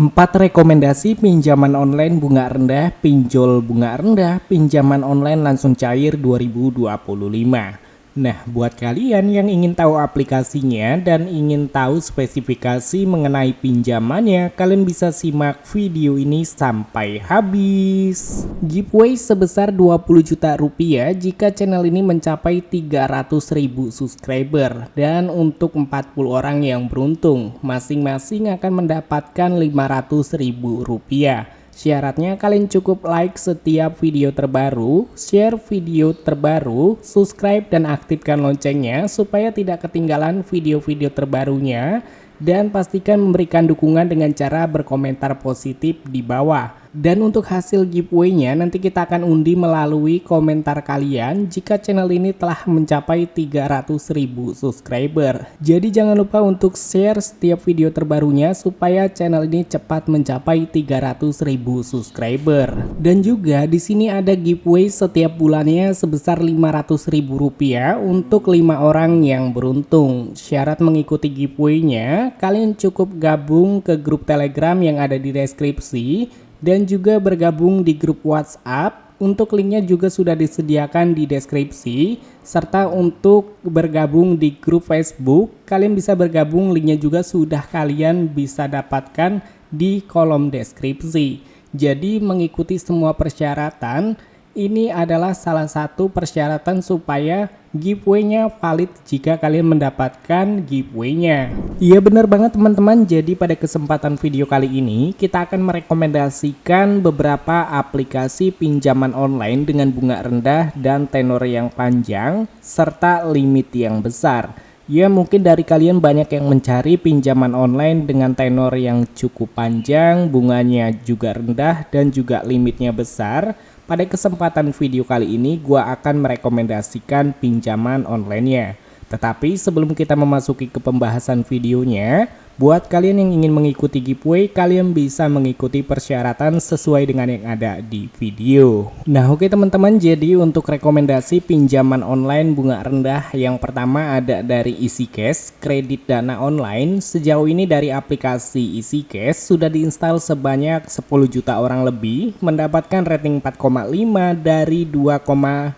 4 rekomendasi pinjaman online bunga rendah, pinjol bunga rendah, pinjaman online langsung cair 2025. Nah, buat kalian yang ingin tahu aplikasinya dan ingin tahu spesifikasi mengenai pinjamannya, kalian bisa simak video ini sampai habis. Giveaway sebesar 20 juta rupiah jika channel ini mencapai 300.000 subscriber. Dan untuk 40 orang yang beruntung, masing-masing akan mendapatkan 500.000 rupiah. Syaratnya kalian cukup like setiap video terbaru, share video terbaru, subscribe dan aktifkan loncengnya supaya tidak ketinggalan video-video terbarunya, dan pastikan memberikan dukungan dengan cara berkomentar positif di bawah. Dan untuk hasil giveaway-nya nanti kita akan undi melalui komentar kalian jika channel ini telah mencapai 300.000 subscriber. Jadi jangan lupa untuk share setiap video terbarunya supaya channel ini cepat mencapai 300.000 subscriber. Dan juga di sini ada giveaway setiap bulannya sebesar 500.000 rupiah untuk 5 orang yang beruntung. Syarat mengikuti giveaway-nya, kalian cukup gabung ke grup Telegram yang ada di deskripsi dan juga bergabung di grup WhatsApp. Untuk linknya juga sudah disediakan di deskripsi, serta untuk bergabung di grup Facebook kalian bisa bergabung, linknya juga sudah kalian bisa dapatkan di kolom deskripsi. Jadi mengikuti semua persyaratan ini adalah salah satu persyaratan supaya giveaway-nya valid jika kalian mendapatkan giveaway-nya. Iya bener banget teman-teman, jadi pada kesempatan video kali ini kita akan merekomendasikan beberapa aplikasi pinjaman online dengan bunga rendah dan tenor yang panjang serta limit yang besar. Ya mungkin dari kalian banyak yang mencari pinjaman online dengan tenor yang cukup panjang, bunganya juga rendah dan juga limitnya besar. Pada kesempatan video kali ini gua akan merekomendasikan pinjaman online-nya. Tetapi sebelum kita memasuki ke pembahasan videonya, buat kalian yang ingin mengikuti giveaway, kalian bisa mengikuti persyaratan sesuai dengan yang ada di video. Nah oke teman-teman, jadi untuk rekomendasi pinjaman online bunga rendah yang pertama ada dari EasyCash, kredit dana online. Sejauh ini dari aplikasi EasyCash sudah diinstal sebanyak 10 juta orang lebih, mendapatkan rating 4,5 dari 2,6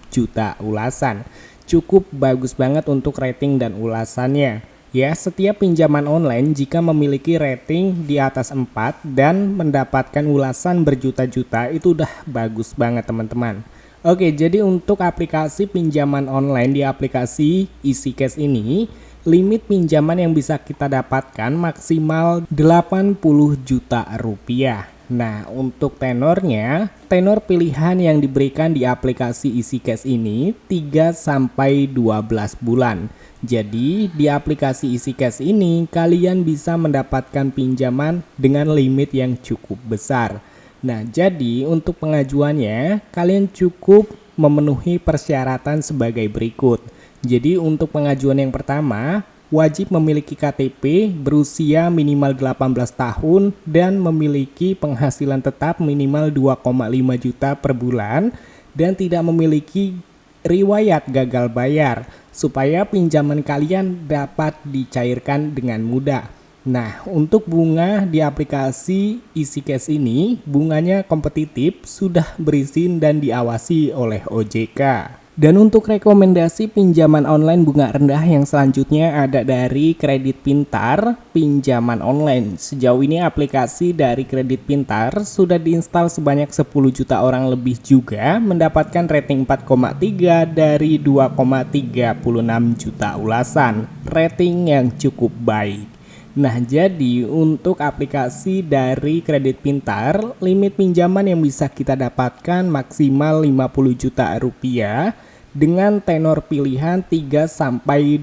juta ulasan. Cukup bagus banget untuk rating dan ulasannya. Ya, setiap pinjaman online jika memiliki rating di atas 4 dan mendapatkan ulasan berjuta-juta itu udah bagus banget teman-teman. Oke, jadi untuk aplikasi pinjaman online di aplikasi EasyCash ini, limit pinjaman yang bisa kita dapatkan maksimal 80 juta rupiah. Nah, untuk tenornya, tenor pilihan yang diberikan di aplikasi EasyCash ini 3-12 bulan. Jadi, di aplikasi EasyCash ini kalian bisa mendapatkan pinjaman dengan limit yang cukup besar. Nah, jadi untuk pengajuannya, kalian cukup memenuhi persyaratan sebagai berikut. Jadi, untuk pengajuan yang pertama, wajib memiliki KTP, berusia minimal 18 tahun, dan memiliki penghasilan tetap minimal 2,5 juta per bulan, dan tidak memiliki riwayat gagal bayar, supaya pinjaman kalian dapat dicairkan dengan mudah. Nah, untuk bunga di aplikasi EasyCash ini, bunganya kompetitif, sudah berizin dan diawasi oleh OJK. Dan untuk rekomendasi pinjaman online bunga rendah yang selanjutnya ada dari Kredit Pintar, pinjaman online. Sejauh ini aplikasi dari Kredit Pintar sudah diinstal sebanyak 10 juta orang lebih juga, mendapatkan rating 4,3 dari 2,36 juta ulasan. Rating yang cukup baik. Nah, jadi untuk aplikasi dari Kredit Pintar, limit pinjaman yang bisa kita dapatkan maksimal 50 juta rupiah dengan tenor pilihan 3-12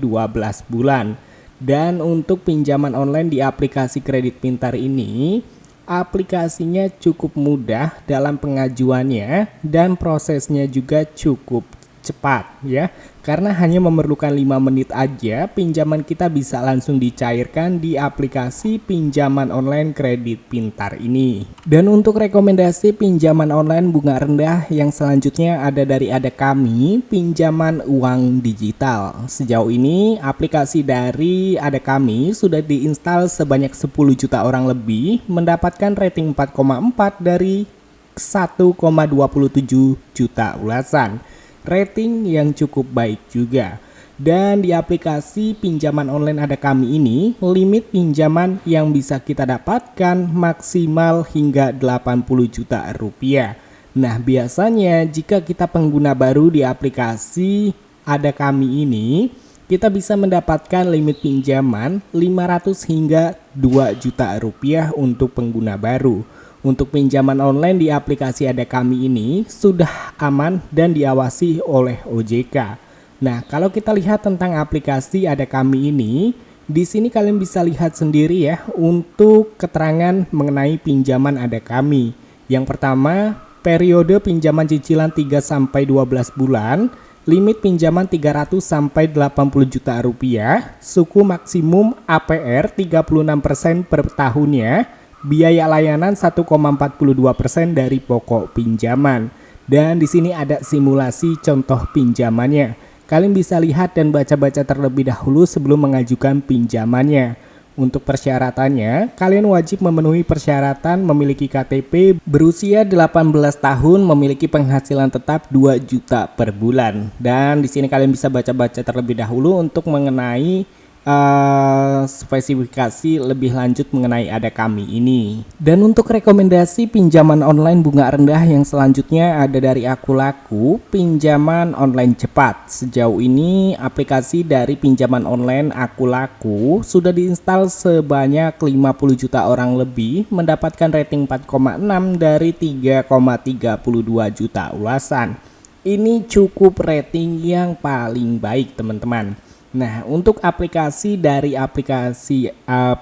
bulan. Dan untuk pinjaman online di aplikasi Kredit Pintar ini, aplikasinya cukup mudah dalam pengajuannya dan prosesnya juga cukup cepat ya. Karena hanya memerlukan 5 menit aja pinjaman kita bisa langsung dicairkan di aplikasi pinjaman online kredit pintar ini. Dan untuk rekomendasi pinjaman online bunga rendah yang selanjutnya ada dari Adekami, pinjaman uang digital. Sejauh ini aplikasi dari Adekami sudah diinstal sebanyak 10 juta orang lebih, mendapatkan rating 4,4 dari 1,27 juta ulasan. Rating yang cukup baik juga. Dan di aplikasi pinjaman online Adekami ini, limit pinjaman yang bisa kita dapatkan maksimal hingga 80 juta rupiah. Nah, biasanya jika kita pengguna baru di aplikasi Adekami ini, kita bisa mendapatkan limit pinjaman 500 hingga 2 juta rupiah untuk pengguna baru. Untuk pinjaman online di aplikasi Adekami ini sudah aman dan diawasi oleh OJK. Nah, kalau kita lihat tentang aplikasi Adekami ini, di sini kalian bisa lihat sendiri ya untuk keterangan mengenai pinjaman Adekami. Yang pertama, periode pinjaman cicilan 3 sampai 12 bulan, limit pinjaman 300 sampai 80 juta rupiah, suku maksimum APR 36% per tahunnya. Biaya layanan 1,42% dari pokok pinjaman. Dan di sini ada simulasi contoh pinjamannya. Kalian bisa lihat dan baca-baca terlebih dahulu sebelum mengajukan pinjamannya. Untuk persyaratannya, kalian wajib memenuhi persyaratan memiliki KTP, berusia 18 tahun, memiliki penghasilan tetap 2 juta per bulan. Dan di sini kalian bisa baca-baca terlebih dahulu untuk mengenai spesifikasi lebih lanjut mengenai Adekami ini. Dan untuk rekomendasi pinjaman online bunga rendah yang selanjutnya ada dari Akulaku, pinjaman online cepat. Sejauh ini aplikasi dari pinjaman online Akulaku sudah diinstal sebanyak 50 juta orang lebih, mendapatkan rating 4,6 dari 3,32 juta ulasan. Ini cukup rating yang paling baik teman-teman. Nah, untuk aplikasi dari aplikasi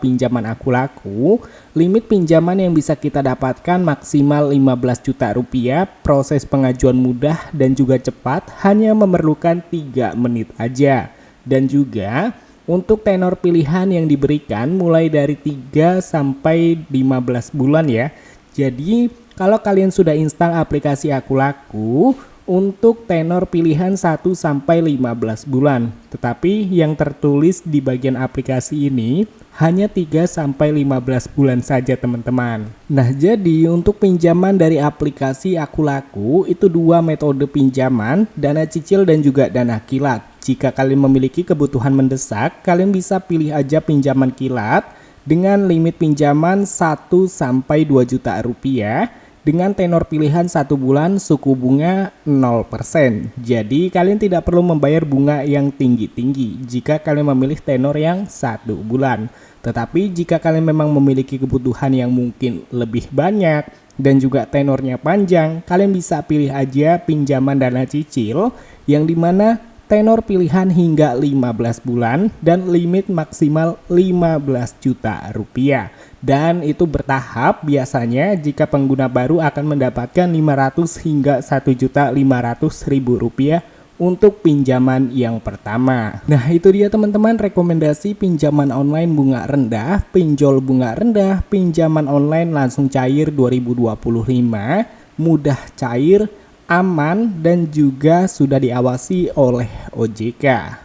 pinjaman Akulaku, limit pinjaman yang bisa kita dapatkan maksimal 15 juta rupiah, proses pengajuan mudah dan juga cepat, hanya memerlukan 3 menit aja. Dan juga untuk tenor pilihan yang diberikan mulai dari 3 sampai 15 bulan ya. Jadi, kalau kalian sudah install aplikasi Akulaku, untuk tenor pilihan 1 sampai 15 bulan. Tetapi yang tertulis di bagian aplikasi ini hanya 3 sampai 15 bulan saja teman-teman. Nah, jadi untuk pinjaman dari aplikasi Akulaku itu 2 metode pinjaman, dana cicil dan juga dana kilat. Jika kalian memiliki kebutuhan mendesak, kalian bisa pilih aja pinjaman kilat dengan limit pinjaman 1 sampai 2 juta rupiah. Dengan tenor pilihan 1 bulan, suku bunga 0%. Jadi kalian tidak perlu membayar bunga yang tinggi-tinggi jika kalian memilih tenor yang 1 bulan. Tetapi jika kalian memang memiliki kebutuhan yang mungkin lebih banyak dan juga tenornya panjang, kalian bisa pilih aja pinjaman dana cicil yang dimana tenor pilihan hingga 15 bulan dan limit maksimal 15 juta rupiah. Dan itu bertahap, biasanya jika pengguna baru akan mendapatkan 500 hingga 1.500.000 rupiah untuk pinjaman yang pertama. Nah, itu dia teman-teman rekomendasi pinjaman online bunga rendah, pinjol bunga rendah, pinjaman online langsung cair 2025, mudah cair, aman dan juga sudah diawasi oleh OJK.